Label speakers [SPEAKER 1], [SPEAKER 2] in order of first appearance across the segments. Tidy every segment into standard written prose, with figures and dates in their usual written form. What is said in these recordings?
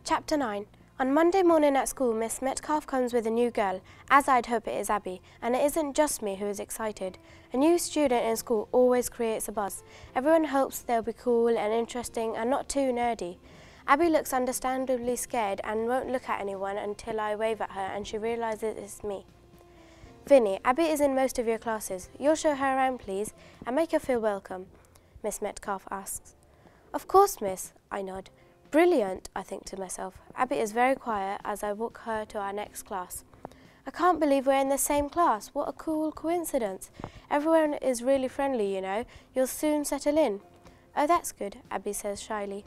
[SPEAKER 1] Chapter 9. On Monday morning at school, Miss Metcalfe comes with a new girl, as I'd hope it is Abby, and it isn't just me who is excited. A new student in school always creates a buzz. Everyone hopes they'll be cool and interesting and not too nerdy. Abby looks understandably scared and won't look at anyone until I wave at her and she realises it's me. Vinny, Abby is in most of your classes. You'll show her around, please, and make her feel welcome, Miss Metcalfe asks. Of course, miss, I nod. Brilliant, I think to myself. Abby is very quiet as I walk her to our next class. I can't believe we're in the same class. What a cool coincidence. Everyone is really friendly, you know. You'll soon settle in. Oh, that's good, Abby says shyly.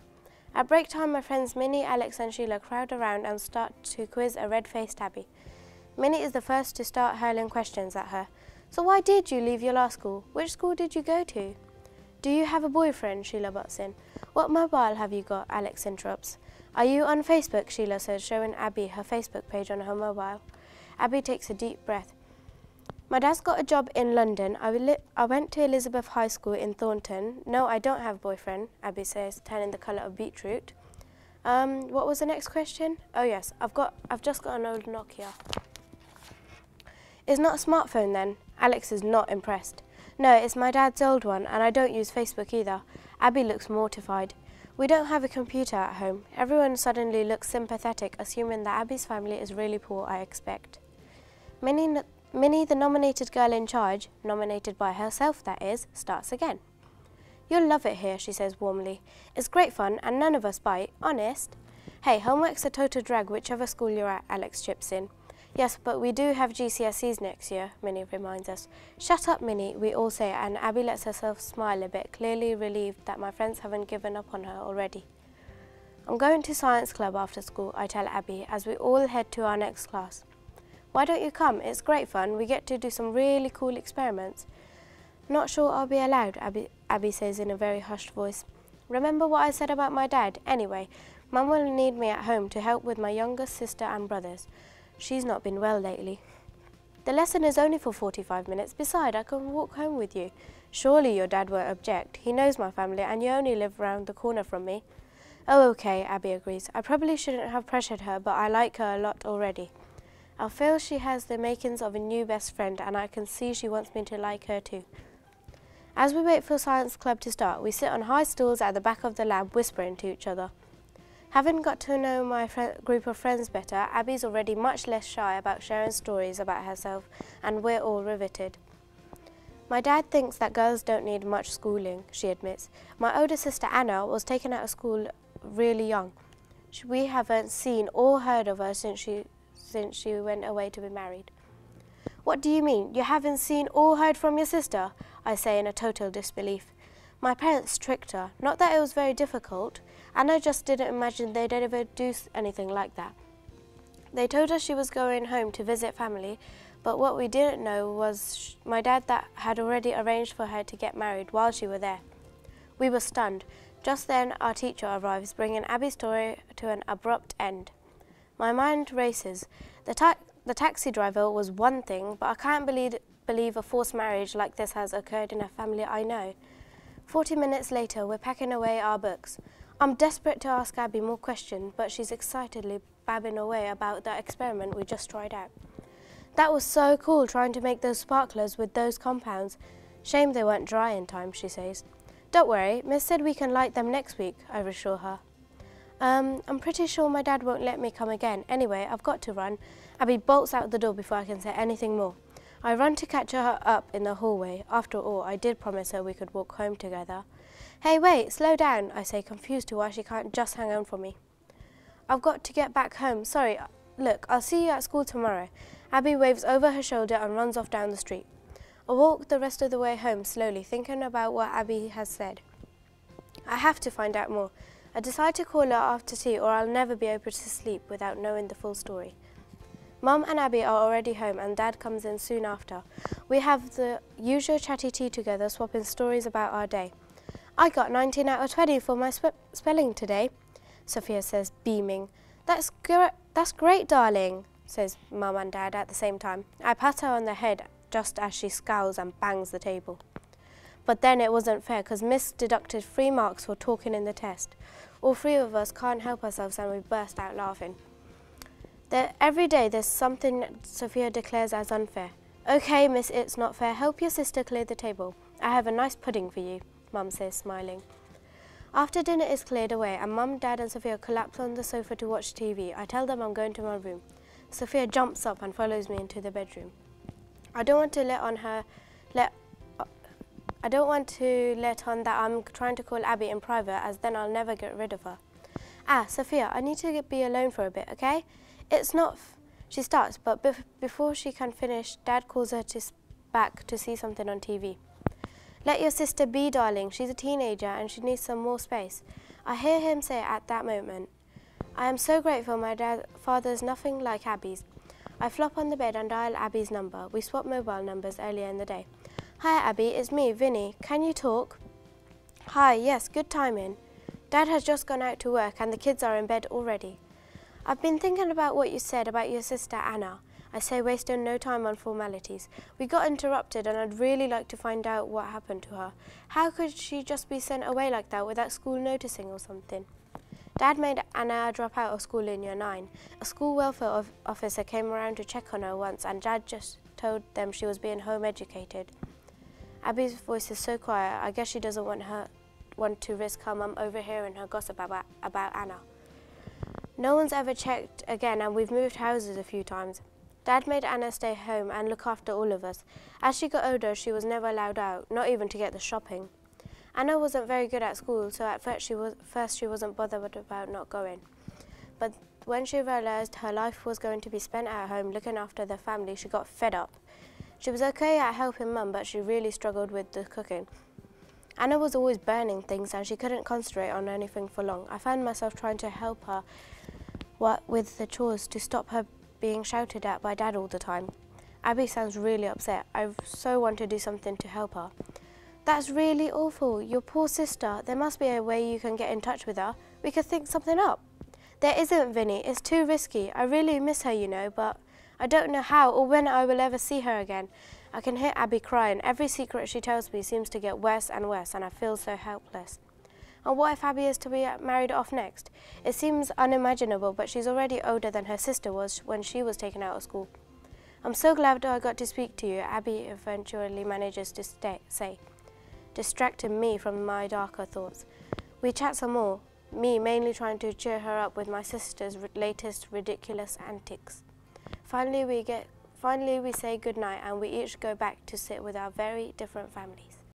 [SPEAKER 1] At break time, my friends Minnie, Alex and Sheila crowd around and start to quiz a red-faced Abby. Minnie is the first to start hurling questions at her. So why did you leave your last school? Which school did you go to? Do you have a boyfriend? Sheila butts in. What mobile have you got? Alex interrupts. Are you on Facebook? Sheila says, showing Abby her Facebook page on her mobile. Abby takes a deep breath. My dad's got a job in London. I went to Elizabeth High School in Thornton. No, I don't have a boyfriend, Abby says, turning the colour of beetroot. What was the next question? Oh yes, I've just got an old Nokia. It's not a smartphone then? Alex is not impressed. No, it's my dad's old one, and I don't use Facebook either. Abby looks mortified. We don't have a computer at home. Everyone suddenly looks sympathetic, assuming that Abby's family is really poor, I expect. Minnie, the nominated girl in charge, nominated by herself that is, starts again. You'll love it here, she says warmly. It's great fun, and none of us bite, honest. Hey, homework's a total drag whichever school you're at, Alex chips in. Yes, but we do have GCSEs next year, Minnie reminds us. Shut up, Minnie, we all say, and Abby lets herself smile a bit, clearly relieved that my friends haven't given up on her already. I'm going to science club after school, I tell Abby, as we all head to our next class. Why don't you come? It's great fun. We get to do some really cool experiments. Not sure I'll be allowed, Abby says in a very hushed voice. Remember what I said about my dad? Anyway, Mum will need me at home to help with my younger sister and brothers. She's not been well lately. The lesson is only for 45 minutes. Besides, I can walk home with you. Surely your dad won't object. He knows my family and you only live round the corner from me. Oh, okay, Abby agrees. I probably shouldn't have pressured her, but I like her a lot already. I feel she has the makings of a new best friend and I can see she wants me to like her too. As we wait for science club to start, we sit on high stools at the back of the lab whispering to each other. Having got to know my group of friends better, Abby's already much less shy about sharing stories about herself, and we're all riveted. My dad thinks that girls don't need much schooling, she admits. My older sister Anna was taken out of school really young. We haven't seen or heard of her since she went away to be married. What do you mean? You haven't seen or heard from your sister? I say in a total disbelief. My parents tricked her. Not that it was very difficult. Anna just didn't imagine they'd ever do anything like that. They told us she was going home to visit family, but what we didn't know was my dad that had already arranged for her to get married while she was there. We were stunned. Just then our teacher arrives, bringing Abby's story to an abrupt end. My mind races. The taxi driver was one thing, but I can't believe a forced marriage like this has occurred in a family I know. 40 minutes later, we're packing away our books. I'm desperate to ask Abby more questions, but she's excitedly babbling away about the experiment we just tried out. That was so cool, trying to make those sparklers with those compounds. Shame they weren't dry in time, she says. Don't worry, Miss said we can light them next week, I reassure her. I'm pretty sure my dad won't let me come again. Anyway, I've got to run. Abby bolts out the door before I can say anything more. I run to catch her up in the hallway. After all, I did promise her we could walk home together. Hey, wait, slow down, I say, confused to why she can't just hang on for me. I've got to get back home. Sorry, look, I'll see you at school tomorrow. Abby waves over her shoulder and runs off down the street. I walk the rest of the way home slowly, thinking about what Abby has said. I have to find out more. I decide to call her after tea or I'll never be able to sleep without knowing the full story. Mum and Abby are already home and Dad comes in soon after. We have the usual chatty tea together, swapping stories about our day. I got 19 out of 20 for my spelling today, Sophia says, beaming. That's great, darling, says Mum and Dad at the same time. I pat her on the head just as she scowls and bangs the table. But then it wasn't fair because Miss deducted 3 marks for talking in the test. All three of us can't help ourselves and we burst out laughing. Every day there's something Sophia declares as unfair. Okay, miss, it's not fair. Help your sister clear the table. I have a nice pudding for you, Mum says, smiling. After dinner is cleared away and Mum, Dad and Sophia collapse on the sofa to watch TV, I tell them I'm going to my room. Sophia jumps up and follows me into the bedroom. I don't want to let on that I'm trying to call Abby in private, as then I'll never get rid of her. Sophia, I need to be alone for a bit, okay? It's not... She starts, but before she can finish, Dad calls her back to see something on TV. Let your sister be, darling. She's a teenager and she needs some more space. I hear him say at that moment. I am so grateful my father's nothing like Abby's. I flop on the bed and dial Abby's number. We swapped mobile numbers earlier in the day. Hi Abby, it's me, Vinny. Can you talk? Hi, yes, good timing. Dad has just gone out to work and the kids are in bed already. I've been thinking about what you said about your sister Anna. I say, wasting no time on formalities. We got interrupted and I'd really like to find out what happened to her. How could she just be sent away like that without school noticing or something? Dad made Anna drop out of school in year 9. A school welfare officer came around to check on her once and Dad just told them she was being home educated. Abby's voice is so quiet, I guess she doesn't want to risk her mum overhearing her gossip about Anna. No one's ever checked again and we've moved houses a few times. Dad made Anna stay home and look after all of us. As she got older, she was never allowed out, not even to get the shopping. Anna wasn't very good at school, so at first she wasn't bothered about not going. But when she realised her life was going to be spent at home looking after the family, she got fed up. She was okay at helping Mum, but she really struggled with the cooking. Anna was always burning things and she couldn't concentrate on anything for long. I found myself trying to help her with the chores to stop her being shouted at by Dad all the time. Abby sounds really upset. I so want to do something to help her. That's really awful. Your poor sister. There must be a way you can get in touch with her. We could think something up. There isn't, Vinny. It's too risky. I really miss her, you know, but I don't know how or when I will ever see her again. I can hear Abby crying. Every secret she tells me seems to get worse and worse, and I feel so helpless. And what if Abby is to be married off next? It seems unimaginable, but she's already older than her sister was when she was taken out of school. I'm so glad I got to speak to you, Abby eventually manages to say, distracting me from my darker thoughts. We chat some more, me mainly trying to cheer her up with my sister's latest ridiculous antics. Finally we say goodnight and we each go back to sit with our very different families.